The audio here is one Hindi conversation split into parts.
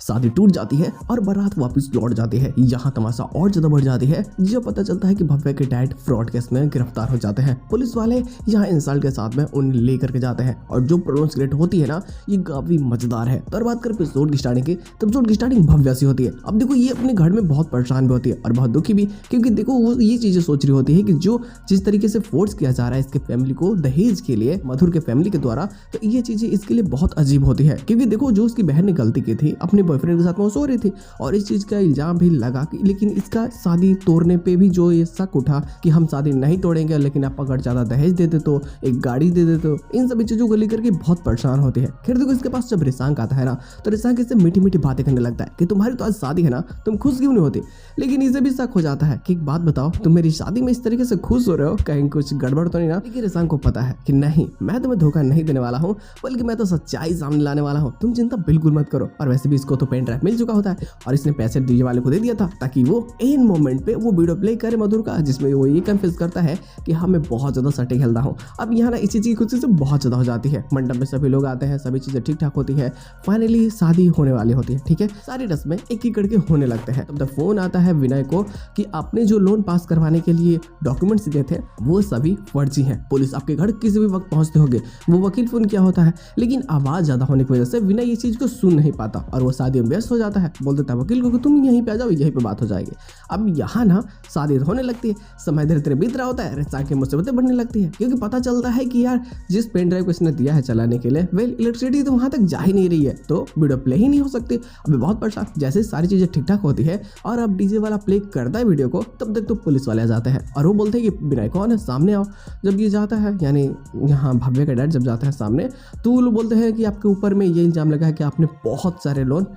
शादी टूट जाती है और बारात वापस लौट जाती है। यहाँ तमाशा और ज्यादा बढ़ जाती है जब पता चलता है कि भव्य के डैड फ्रॉड केस में गिरफ्तार हो जाते हैं। पुलिस वाले यहाँ इंसल्ट के साथ में उन्हें लेकर के जाते हैं और जो प्रॉब्लम क्रिएट होती है ना, ये काफी मजेदार है। तो बात करें एपिसोड की स्टार्टिंग की, तो एपिसोड की स्टार्टिंग भव्य सी होती है। अब देखो ये अपने घर में बहुत परेशान भी होती है और बहुत दुखी भी, क्योंकि देखो वो ये चीजें सोच रही होती है कि जो जिस तरीके से फोर्स किया जा रहा है इसके फैमिली को दहेज के लिए मधुर के फैमिली के द्वारा, तो ये चीजें इसके लिए बहुत अजीब होती है। क्योंकि देखो जो उसकी बहन ने गलती की थी, अपने बॉयफ्रेंड के साथ में वो सो रही थी और इस चीज का इल्जाम भी लगा, लेकिन इसका शादी तोड़ने पे भी जो ये शक उठा कि हम शादी नहीं तोड़ेंगे, लेकिन आप अगर ज्यादा दहेज दे दे तो एक गाड़ी दे दे, तो इन सभी चीजों को लेकर के बहुत परेशान होती है। फिर देखो इसके पास जब रिसांक आता है ना, तो रिसांक इससे मीठी मीठी बातें करने लगता है कि तुम्हारी तो आज शादी है ना, तुम खुश क्यों नहीं होती। लेकिन इसे भी शक हो जाता है कि एक बात बताओ, तुम मेरी शादी में इस तरीके से खुश हो रहे हो, कहीं कुछ गड़बड़ तो नहीं ना। लेकिन रिसांक को पता है कि नहीं, मैं तुम्हें धोखा नहीं देने वाला हूँ, बल्कि मैं तो सच्चाई सामने लाने वाला हूँ, तुम चिंता बिल्कुल मत करो। और वैसे भी इसको तो पेन ड्राइव मिल चुका होता है और इसने पैसे डीजे वाले को दे दिया था ताकि वो इन मोमेंट पे वो वीडियो प्ले करे मधुर का, जिसमें वो ये कन्फ्यूज करता है कि हाँ मैं बहुत ज्यादा सट्टे खेलता हूँ। अब यहाँ ना इसी चीज खुशी से बहुत ज्यादा हो जाती है। मंडप में सभी लोग आते हैं, सभी चीजें ठीक ठाक होती है, फाइनली शादी होने वाली होती है। ठीक है, सारी रस्में एक एक करके होने लगते हैं। तब तक फोन आता है विनय को कि आपने जो लोन पास करवाने के लिए डॉक्यूमेंट्स दिए थे वो सभी फर्जी हैं, पुलिस आपके घर किसी भी वक्त पहुंचते होंगे। वो वकील फोन किया होता है, लेकिन आवाज ज्यादा होने की वजह से विनय ये चीज को सुन नहीं पाता और वो शादी में व्यस्त हो जाता है। बोल देता है वकील को कि तुम यहीं पे आ जाओ, यहीं पे बात हो जाएगी। अब यहाँ ना शादी होने लगती है, समय धीरे धीरे बीत रहा होता है, रिसांक की मुसीबतें बढ़ने लगती है, क्योंकि पता चलता है कि यार जिस पेन ड्राइव को इसने दिया है चलाने के लिए, वेल इलेक्ट्रिसिटी तो वहां तक जा ही नहीं रही है, तो वीडियो प्ले ही नहीं हो सकती। अभी बहुत परेशान, जैसे सारी चीजें ठीक ठाक होती है और अब डीजे वाला प्ले करता है वीडियो को, तब तक तो पुलिस वाले आ जाते हैं और वो बोलते हैं कि विनय कौन है, सामने आओ। जब ये जाता है, यानी यहाँ भव्य का डैड जब जाता है सामने, तो वो लोग बोलते हैं कि आपके ऊपर में ये इल्जाम लगा है कि आपने बहुत सारे लोन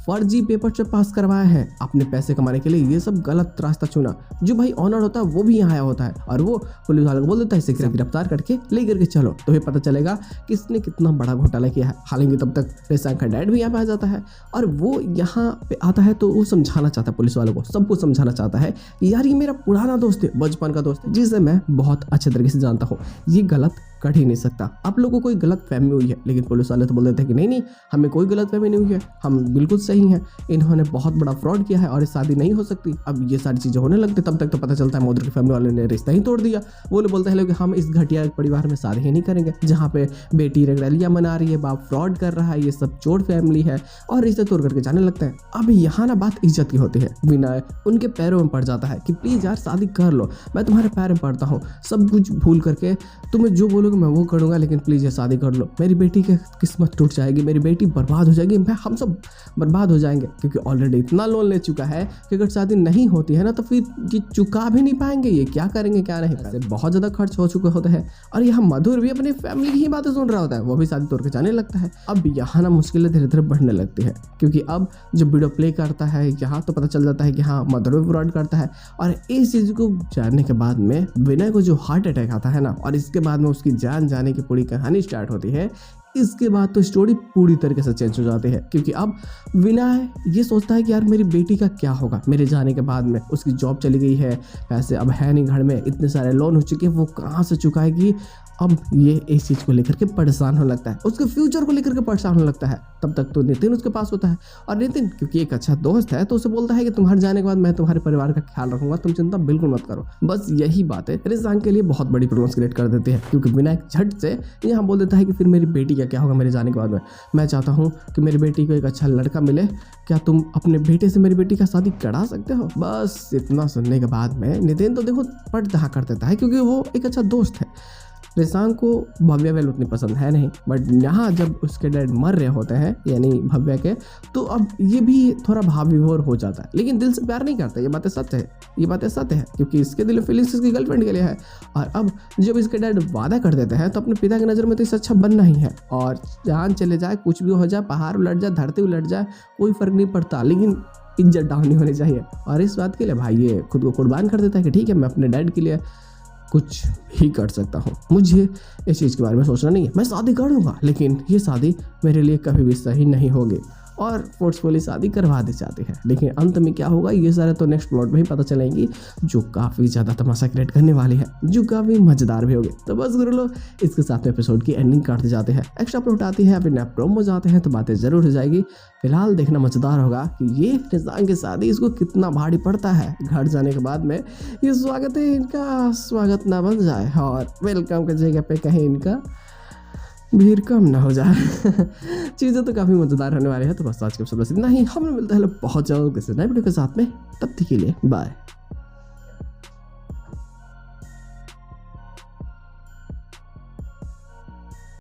फर्जी पेपर से पास करवाया है, आपने पैसे कमाने के लिए ये सब गलत रास्ता चुना। जो भाई ऑनर होता है वो भी यहाँ आया होता है और वो पुलिस वालों को बोल देता है इसे गिरफ्तार करके ले करके चलो, तो फिर पता चलेगा कि इसने कितना बड़ा घोटाला किया है। हालांकि तब तक रिसांक का डैड भी यहाँ पे आ जाता है और वो यहाँ पे आता है तो वो समझाना चाहता है पुलिस वालों को, सबको समझाना चाहता है कि यार ये मेरा पुराना दोस्त है, बचपन का दोस्त है, जिसे मैं बहुत अच्छे तरीके से जानता हूँ, ये गलत कर ही नहीं सकता। आप लोगों को कोई गलत फहमी हुई है, लेकिन पुलिस वाले तो बोल देते हैं कि नहीं, हमें कोई गलत फहमी नहीं हुई है, हम बिल्कुल सही हैं, इन्होंने बहुत बड़ा फ्रॉड किया है और शादी नहीं हो सकती। अब ये सारी चीजें होने लगती, तब तक तो पता चलता है मधुर की फैमिली वाले ने रिश्ता ही तोड़ दिया। वो लोग बोलते हैं कि हम इस घटिया परिवार में शादी ही नहीं करेंगे, जहाँ पे बेटी रंगरलियां मना रही है, बाप फ्रॉड कर रहा है, ये सब चोर फैमिली है, और रिश्ते तोड़ करके जाने लगते हैं। अब यहाँ ना बात इज्जत की होती है। विनय उनके पैरों में पड़ जाता है कि प्लीज यार शादी कर लो, मैं तुम्हारे पैर में पड़ता हूँ, सब कुछ भूल करके तुम्हें जो बोलोगे मैं वो करूंगा, लेकिन प्लीज ये शादी कर लो, मेरी बेटी की किस्मत टूट जाएगी, मेरी बेटी बर्बाद हो जाएगी, हम सब बर्बाद हो जाएंगे, क्योंकि ऑलरेडी इतना लोन ले चुका है कि अगर शादी नहीं होती है ना तो फिर ये चुका भी नहीं पाएंगे, ये क्या करेंगे क्या नहीं, पैसे बहुत ज्यादा खर्च हो चुके होते हैं। और यहाँ मधुर भी अपनी फैमिली की ही बातें सुन रहा होता है, वो भी शादी तोड़ के जाने लगता है। अब यहाँ ना मुश्किलें धीरे धीरे बढ़ने लगती है, क्योंकि अब जब वीडियो प्ले करता है यहाँ तो पता चल जाता है कि हाँ मधुर भी फ्रॉड करता है। और इस चीज को जानने के बाद में विनय को जो हार्ट अटैक आता है ना, और इसके बाद में उसकी जान जाने की पूरी कहानी स्टार्ट होती है। इसके बाद तो स्टोरी पूरी तरीके से चेंज हो जाती है, क्योंकि अब विनय ये सोचता है कि यार मेरी बेटी का क्या होगा मेरे जाने के बाद में, उसकी जॉब चली गई है, पैसे अब है नहीं घर में, इतने सारे लोन हो चुके हैं, वो कहाँ से चुकाएगी। अब ये इस चीज को लेकर के परेशान होने लगता है, उसके फ्यूचर को लेकर के परेशान होने लगता है। तब तक तो नितिन उसके पास होता है और नितिन क्योंकि एक अच्छा दोस्त है तो उसे बोलता है कि तुम्हारे जाने के बाद मैं तुम्हारे परिवार का ख्याल रखूंगा, तुम चिंता बिल्कुल मत करो। बस यही बात है रिसांक के लिए बहुत बड़ी प्रॉब्लम क्रिएट कर देती है, क्योंकि विनायक झट से यहाँ बोल देता है कि फिर मेरी बेटी का क्या होगा मेरे जाने के बाद में, मैं चाहता हूँ कि मेरी बेटी को एक अच्छा लड़का मिले, क्या तुम अपने बेटे से मेरी बेटी का शादी करा सकते हो। बस इतना सुनने के बाद में नितिन तो देखो पट दहा कर देता है, क्योंकि वो एक अच्छा दोस्त है। रिसांक को भव्य वेल उतनी पसंद है नहीं, बट यहाँ जब उसके डैड मर रहे होते हैं यानी भव्य के, तो अब ये भी थोड़ा भाव विभोर हो जाता है, लेकिन दिल से प्यार नहीं करता। ये बातें सत्य है, ये बातें सत्य है, क्योंकि इसके दिल में फीलिंग्स इसकी गर्लफ्रेंड के लिए है। और अब जब इसके डैड वादा कर देते हैं तो अपने पिता की नज़र में तो इससे अच्छा बनना ही है, और जान चले जाए, कुछ भी हो जाए, पहाड़ उलट जाए, धरती उलट जाए, कोई फर्क नहीं पड़ता, लेकिन इज्जत डाउन नहीं होनी चाहिए। और इस बात के लिए भाई ये खुद को कुर्बान कर देता है कि ठीक है मैं अपने डैड के लिए कुछ भी कर सकता हूँ, मुझे इस चीज़ के बारे में सोचना नहीं है, मैं शादी करूँगा, लेकिन ये शादी मेरे लिए कभी भी सही नहीं होगी। और फोर्सफुली शादी करवा दी जाती है। लेकिन अंत में क्या होगा ये सारे तो नेक्स्ट प्लॉट में ही पता चलेंगी, जो काफ़ी ज़्यादा तमाशा क्रिएट करने वाली है, जो काफ़ी मज़ेदार भी होगी। तो बस गुरु लोग इसके साथ में एपिसोड की एंडिंग काटते जाते हैं, एक्स्ट्रा प्लॉट आती है, फिर नया प्रोमो जाते हैं, तो बातें ज़रूर हो जाएगी। फिलहाल देखना मज़ेदार होगा कि ये निज़ाम की शादी इसको कितना भारी पड़ता है। घर जाने के बाद में ये स्वागत है इनका स्वागत ना बन जाए और वेलकम की जगह पे कहीं इनका भीड़ कम ना हो जाए। चीज़ें तो काफ़ी मज़ेदार होने वाली है। तो बस आज के एपिसोड बस इतना ही, हम लोग मिलते हैं बहुत जल्द किसी नए वीडियो के साथ में, तब तक के लिए बाय।